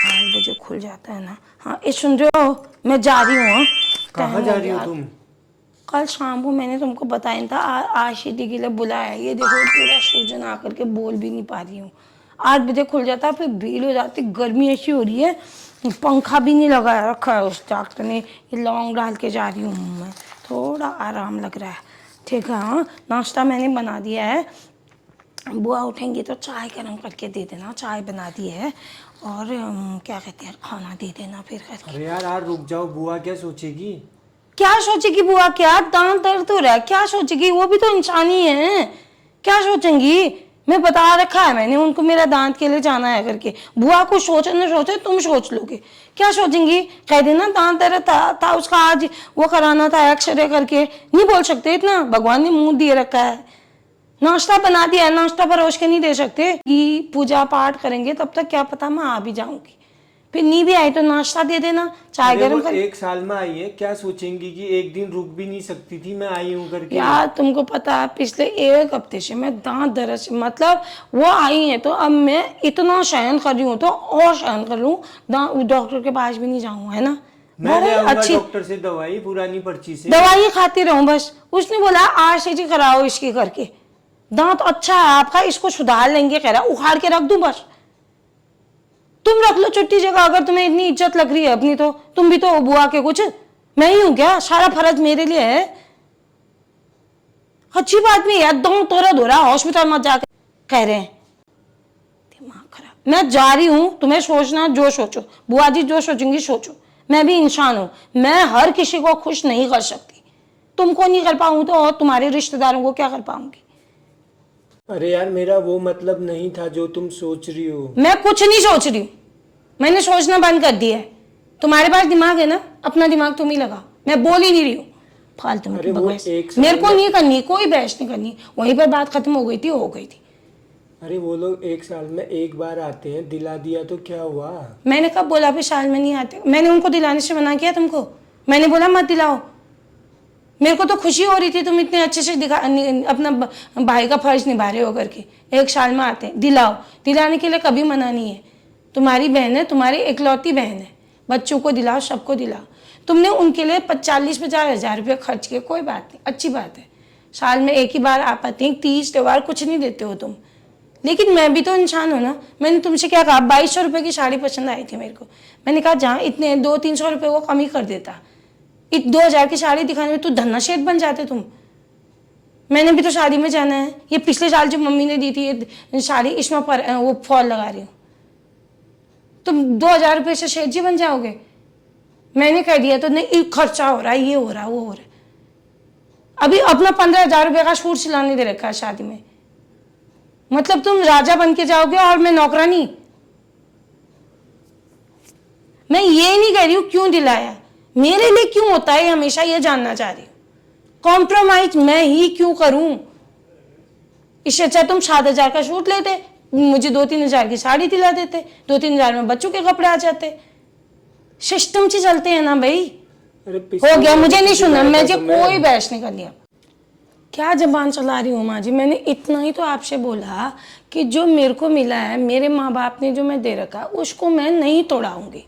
8 बजे खुल जाता है ना। हाँ ये सुन रहे हो, मैं जा रही हूँ। कहाँ जा रही हो तुम? कल शाम को मैंने तुमको बताया था, आशीटी के लिए बुलाया। ये देखो पूरा सूजन आकर के बोल भी नहीं पा रही हूँ। 8 बजे खुल जाता, फिर भीड़ हो जाती, गर्मी ऐसी हो रही है, पंखा भी नहीं लगाया रखा है उस डॉक्टर ने। ये लौंग डाल के जा रही हूँ मैं, थोड़ा आराम लग रहा है। ठीक है। हाँ नाश्ता मैंने बना दिया है, बुआ उठेंगी तो चाय गर्म करके दे देना, चाय बना दी है। और क्या कहते हैं, खाना दे देना फिर करके। अरे यार रुक जाओ, बुआ क्या सोचेगी? क्या सोचेगी बुआ? क्या दांत दर्द हो रहा है, क्या सोचेगी? वो भी तो इंसान ही है, क्या सोचेंगी? मैं बता रखा है मैंने उनको मेरा दांत के लिए जाना है करके। बुआ को सोचे न सोचे, तुम सोच लोगे। क्या सोचेंगी? कह देना दांत दर्द था उसका, आज वो कराना था एक्सरे करके। नहीं बोल सकते इतना, भगवान ने मुंह दिए रखा है। नाश्ता बना दिया है, नाश्ता परोस के नहीं दे सकते कि पूजा पाठ करेंगे, तब तक क्या पता मैं आ भी जाऊंगी। फिर नहीं भी आई तो नाश्ता दे देना, चाय अरे वो गर्म कर। 1 साल में आई है, क्या सोचेंगी कि एक दिन रुक भी नहीं सकती थी मैं आई हूँ करके? यार तुमको पता है पिछले 1 हफ्ते से मैं दांत दर्द से, मतलब वो आई है तो अब मैं इतना सहन कर रही हूँ तो और सहन कर लूँ, डॉक्टर के पास भी नहीं जाऊँ, है ना। मैं ले बड़े आऊंगा अच्छी डॉक्टर से दवाई, पुरानी पर्ची से। दवाई खाती रहूं बस। उसने बोला आरसीटी कराओ इसकी करके, दांत अच्छा है आपका, इसको सुधार लेंगे, कह रहा उखाड़ के रख दूं बस। तुम रख लो छुट्टी जगह, अगर तुम्हें इतनी इज्जत लग रही है अपनी तो। तुम भी तो बुआ के कुछ, मैं ही हूं क्या? सारा फर्ज मेरे लिए है। अच्छी बात नहीं यार, दांत दर्द हो रहा हॉस्पिटल मत जाकर कह रहे हैं। दिमाग खराब। मैं जा रही हूं, तुम्हें सोचना जो सोचो, बुआ जी जो सोचेंगी सोचो। मैं भी इंसान हूं, मैं हर किसी को खुश नहीं कर सकती। तुमको नहीं कर पाऊं तो और तुम्हारे रिश्तेदारों को क्या कर पाऊंगी? अरे यार मेरा वो मतलब नहीं था जो तुम सोच रही हो। मैं कुछ नहीं सोच रही हूँ, मैंने सोचना बंद कर दिया है। तुम्हारे पास दिमाग है ना, अपना दिमाग तुम ही लगा, मैं बोल ही नहीं रही हूँ फालतू में अरे वो बकवास। 1 साल मेरे को में नहीं करनी, कोई बहस नहीं करनी, वहीं पर बात खत्म हो गई थी, हो गई थी। अरे वो लोग 1 साल में एक बार आते हैं, दिला दिया तो क्या हुआ? मैंने कब बोला फिर साल में नहीं आते? मैंने उनको दिलाने से मना किया तुमको? मैंने बोला मत दिलाओ? मेरे को तो खुशी हो रही थी तुम इतने अच्छे से अपना भाई का फर्ज निभा रहे हो करके। 1 साल में आते हैं, दिलाओ। दिलाने के लिए कभी मना नहीं है। तुम्हारी बहन है, तुम्हारी इकलौती बहन है, बच्चों को दिलाओ, सबको दिलाओ। तुमने उनके लिए 40-50 हज़ार रुपये खर्च किए, कोई बात नहीं, अच्छी बात है। साल में एक ही बार आप आते हैं, 30 त्योहार कुछ नहीं देते हो तुम। लेकिन मैं भी तो इंसान हूँ ना। मैंने तुमसे क्या कहा? 2200 रुपये की साड़ी पसंद आई थी मेरे को, मैंने कहा जहाँ इतने 200-300 रुपये वो कम ही कर देता, 2000 की साड़ी दिखाने में तो धन्ना शेठ बन जाते तुम। मैंने भी तो शादी में जाना है। ये पिछले साल जो मम्मी ने दी थी ये साड़ी, इसमें पर वो फॉल लगा रही हूँ, तुम 2000 रुपये से शेठ जी बन जाओगे? मैंने कह दिया तो नहीं, खर्चा हो रहा है, ये हो रहा है, वो हो रहा है। अभी अपना 15,000 रुपये का सूट सिलाने दे रखा है शादी में, मतलब तुम राजा बन के जाओगे और मैं नौकरानी? मैं ये नहीं कह रही हूँ क्यों दिलाया, मेरे लिए क्यों होता है हमेशा, ये जानना चाह रही हूँ। कॉम्प्रोमाइज मैं ही क्यों करूं? इससे अच्छा तुम 7,000 का सूट लेते, मुझे 2-3 हज़ार की साड़ी दिला देते, 2-3 हज़ार में बच्चों के कपड़े आ जाते। सिस्टम से चलते हैं ना भाई। अरे हो गया, मुझे नहीं सुनना, मैं मुझे कोई बहस नहीं करनी। अब क्या जबान चला रही हूँ माँ जी? मैंने इतना ही तो आपसे बोला कि जो मेरे को मिला है, मेरे माँ बाप ने जो मैं दे रखा, उसको मैं नहीं तोड़ाऊंगी।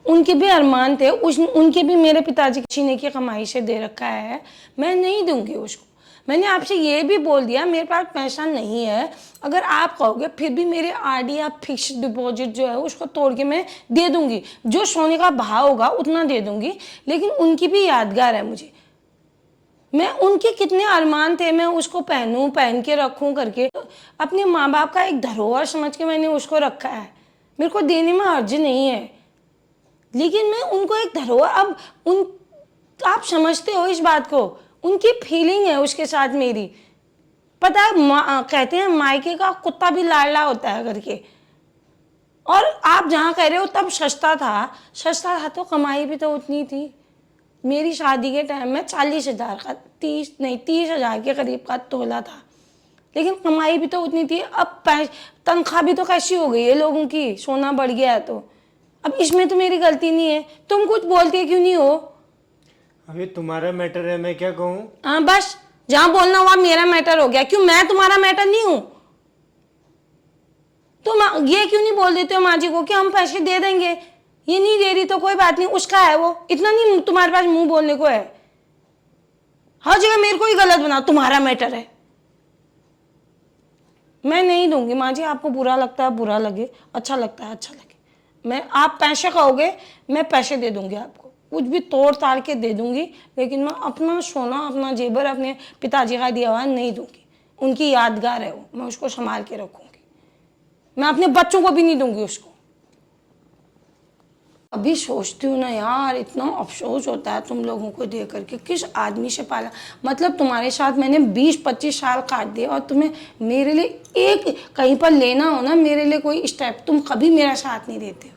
उनके भी अरमान थे, उनके भी मेरे पिताजी छीने की कमाई से दे रखा है, मैं नहीं दूंगी उसको। मैंने आपसे ये भी बोल दिया मेरे पास पैसा नहीं है, अगर आप कहोगे फिर भी मेरे आरडी या फिक्स डिपॉजिट जो है उसको तोड़ के मैं दे दूंगी, जो सोने का भाव होगा उतना दे दूंगी। लेकिन उनकी भी यादगार है मुझे, मैं उनके कितने अरमान थे, मैं उसको पहनूं, पहन के रखूं करके, अपने माँ बाप का एक धरोहर समझ के मैंने उसको रखा है। मेरे को देने में अर्ज नहीं है, लेकिन मैं उनको एक धरोहर, अब उन, आप समझते हो इस बात को, उनकी फीलिंग है उसके साथ मेरी। पता है कहते हैं मायके का कुत्ता भी लाडला होता है करके। और आप जहाँ कह रहे हो तब सस्ता था, सस्ता था तो कमाई भी तो उतनी थी। मेरी शादी के टाइम में 40,000 का, 30,000 के करीब का तोला था, लेकिन कमाई भी तो उतनी थी। अब तनख्वाह भी तो कैसी हो गई है लोगों की, सोना बढ़ गया है तो। अब इसमें तो मेरी गलती नहीं है, तुम कुछ बोलते क्यों नहीं हो? अभी तुम्हारा मैटर है, मैं क्या कहूँ? हाँ बस, जहाँ बोलना हुआ मेरा मैटर हो गया, क्यों मैं तुम्हारा मैटर नहीं हूँ? तुम ये क्यों नहीं बोल देते हो माँ जी को कि हम पैसे दे देंगे, ये नहीं दे रही तो कोई बात नहीं, उसका है वो, इतना नहीं तुम्हारे पास मुंह बोलने को है। हर जगह मेरे को ही गलत बनाओ, तुम्हारा मैटर है। मैं नहीं दूंगी माँ जी, आपको बुरा लगता है बुरा लगे, अच्छा लगता है अच्छा लगे। मैं, आप पैसे कहोगे मैं पैसे दे दूंगी आपको, कुछ भी तोड़ ताड़ के दे दूंगी, लेकिन मैं अपना सोना अपना जेवर अपने पिताजी का दिया हुआ नहीं दूंगी। उनकी यादगार है वो, मैं उसको संभाल के रखूंगी। मैं अपने बच्चों को भी नहीं दूंगी उसको। अभी सोचती हूँ ना यार, इतना अफसोस होता है तुम लोगों को देख करके, किस आदमी से पाला। मतलब तुम्हारे साथ मैंने 20-25 साल काट दिए और तुम्हें मेरे लिए एक कहीं पर लेना हो ना, मेरे लिए कोई स्टेप, तुम कभी मेरा साथ नहीं देते हो।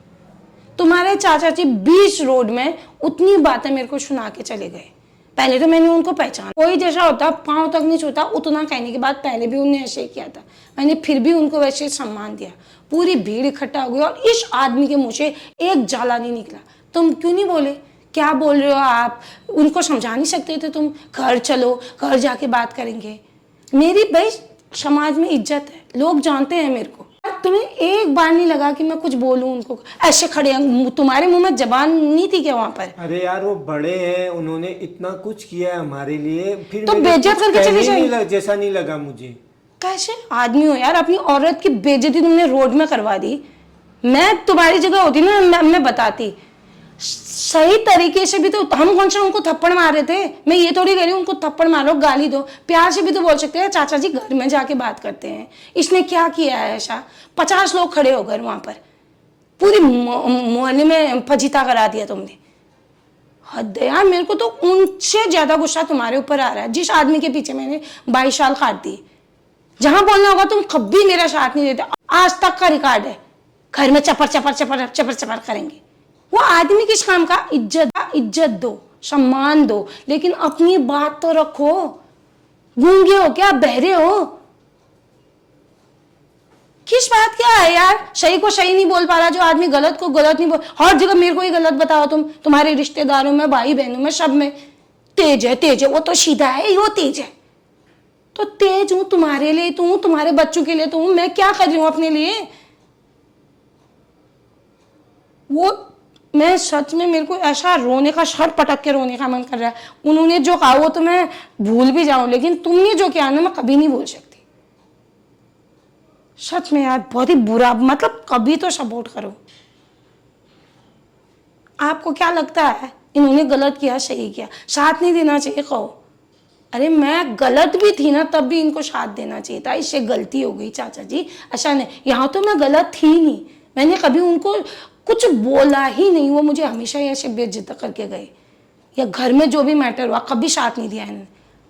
तुम्हारे चाचा जी 20 रोड में उतनी बातें मेरे को सुना के चले गए। पहले तो मैंने उनको पहचाना, कोई जैसा होता पाँव तक नहीं छूता, उतना कहने के बाद पहले भी उन्होंने ऐसे ही किया था, मैंने फिर भी उनको वैसे सम्मान दिया। पूरी भीड़ इकट्ठा हो गई और इस आदमी के मुंह से एक जाला नहीं निकला। तुम क्यों नहीं बोले, क्या बोल रहे हो आप, उनको समझा नहीं सकते थे तुम? घर चलो, घर जाके बात करेंगे। मेरी भाई समाज में इज्जत है, लोग जानते हैं मेरे को। तुम्हें एक बार नहीं लगा कि मैं कुछ बोलूं उनको? ऐसे खड़े हैं, तुम्हारे मुंह में जबान नहीं थी क्या वहां पर? अरे यार वो बड़े हैं, उन्होंने इतना कुछ किया है हमारे लिए, फिर तो मेरे बेइज्जत कुछ करके चले कहने नहीं जाएंगे। जैसा नहीं लगा मुझे। कैसे आदमी हो यार, अपनी औरत की बेइज्जती तुमने रोड में करवा दी। मैं तुम्हारी जगह होती ना, मैं बताती सही तरीके से भी। तो हम कौन सा उनको थप्पड़ मार रहे थे? मैं ये थोड़ी कह रही हूँ उनको थप्पड़ मारो गाली दो, प्यार से भी तो बोल सकते हैं चाचा जी घर में जाके बात करते हैं, इसने क्या किया है ऐसा। 50 लोग खड़े हो गए वहां पर, पूरी मोहल्ले में फजीता करा दिया तुमने। हद है यार, मेरे को तो उनसे ज्यादा गुस्सा तुम्हारे ऊपर आ रहा है, जिस आदमी के पीछे मैंने 22 साल काट दिए। जहां बोलना होगा तुम कभी मेरा साथ नहीं देते, आज तक का रिकॉर्ड है। घर में चपर चपर चपर चपर चपर करेंगे। वो आदमी किस काम का? इज्जत दो, सम्मान दो, लेकिन अपनी बात तो रखो। गूंगे हो क्या, बहरे हो? किस बात क्या है यार, सही को सही नहीं बोल पा रहा जो आदमी, गलत को गलत नहीं बोल। हर जगह मेरे को ही गलत बताओ तुम, तुम्हारे रिश्तेदारों में, भाई बहनों में, सब में तेज है वो तो सीधा है, वो तेज है। तो तेज हूं तुम्हारे लिए तो हूं, तुम्हारे बच्चों के लिए तो हूं। मैं क्या कर रही हूं अपने लिए? वो मैं सच में, मेरे को ऐसा रोने का, सर पटक के रोने का मन कर रहा है। उन्होंने जो कहा वो तो मैं भूल भी जाऊं, लेकिन तुमने जो किया ना मैं कभी नहीं भूल सकती। सच में यार बहुत ही बुरा, मतलब कभी तो सपोर्ट करो। आपको क्या लगता है इन्होंने गलत किया सही किया? साथ नहीं देना चाहिए कहो। अरे मैं गलत भी थी ना, तब भी इनको साथ देना चाहिए था। इससे गलती हो गई चाचा जी, ऐसा नहीं। यहाँ तो मैं गलत थी नहीं, मैंने कभी उनको कुछ बोला ही नहीं। वो मुझे हमेशा ही ऐसे बेइज्जत करके गए, या घर में जो भी मैटर हुआ कभी साथ नहीं दिया इन्होंने।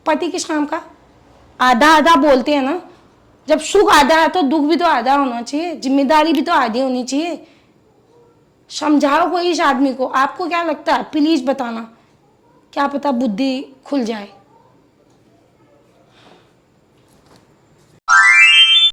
पति किस काम का? आधा आधा बोलते हैं ना, जब सुख आधा है तो दुख भी तो आधा होना चाहिए, जिम्मेदारी भी तो आधी होनी चाहिए। समझाओ कोई इस आदमी को। आपको क्या लगता है, प्लीज बताना, क्या पता बुद्धि खुल जाए।